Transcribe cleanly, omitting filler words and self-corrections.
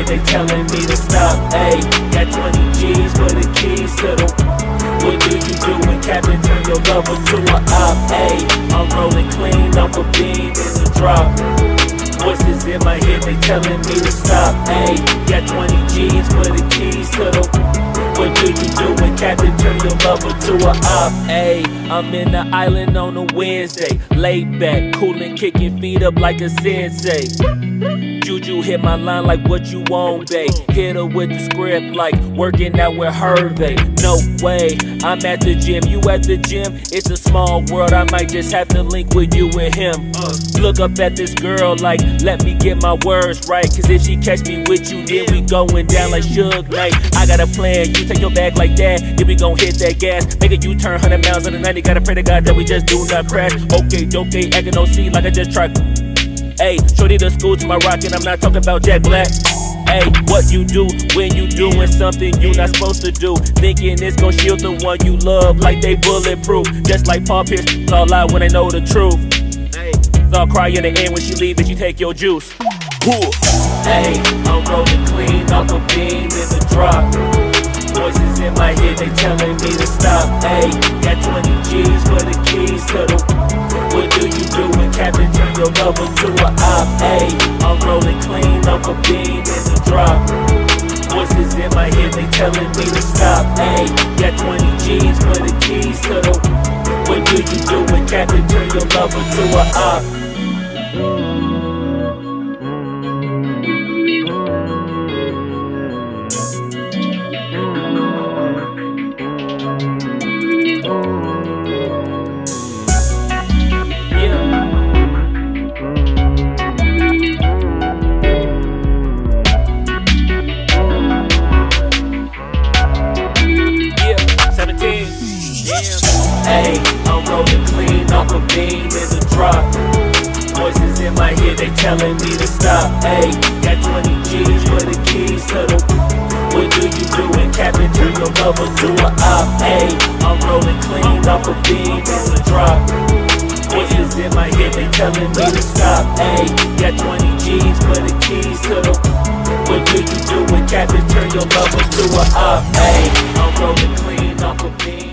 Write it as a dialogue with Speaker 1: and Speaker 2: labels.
Speaker 1: head, they telling me to stop. Ayy, got 20 G's for the keys to the. What do you do when Captain turn your lover to a op? Ayy, I'm rolling clean off a beam in the drop. Voices in my head, they telling me to stop. Ayy, got 20 G's for the keys to the. What do you do when Captain turn your lover to a op? Ayy, I'm in the island on a Wednesday, laid back, coolin', kicking feet up like a sensei. Juju hit my line like what you want, babe. Hit her with the script like working out with Hervey. No way, I'm at the gym, you at the gym. It's a small world, I might just have to link with you and him. Look up at this girl like, let me get my words right. Cause if she catch me with you, then we going down like Suge Knight. I got a plan, you take your bag like that, then we gon' hit that gas. Make a U-turn 100 miles on the 90, gotta pray to God that we just do not crash. Okay, acting no C like I just tried. Ayy, shorty the school to my rocket, I'm not talking about Jack Black. Ayy, what you do when you doing something you not supposed to do? Thinking it's gon' shield the one you love like they bulletproof. Just like Paul Pierce, all lie when they know the truth. Ayy, I'll cry in the end when she leave and she take your juice. Ayy, I'm rolling clean off a beam in the drop. Voices in my head, they telling me to stop. Ayy, got 20 G's for the keys to the. What do you do when Captain turn your lover to a op? Ayy, I'm rolling clean off a beam in the drop. Voices in my head, they telling me to stop. Ayy, got 20 G's for the keys to the. What do you do when Captain turn your lover to a op? Ayy, I'm rolling clean off a beam in the drop. Voices in my head, they telling me to stop. Ayy, got 20 G's for the keys to the. What do you do when Captain turn your lover to a op? Ayy, I'm rolling clean off a beam in the drop. Voices in my head, they telling me to stop. Ayy, got 20 G's for the keys to the. What do you do when Captain turn your lover to a op? Ayy, I'm rolling clean off a beam.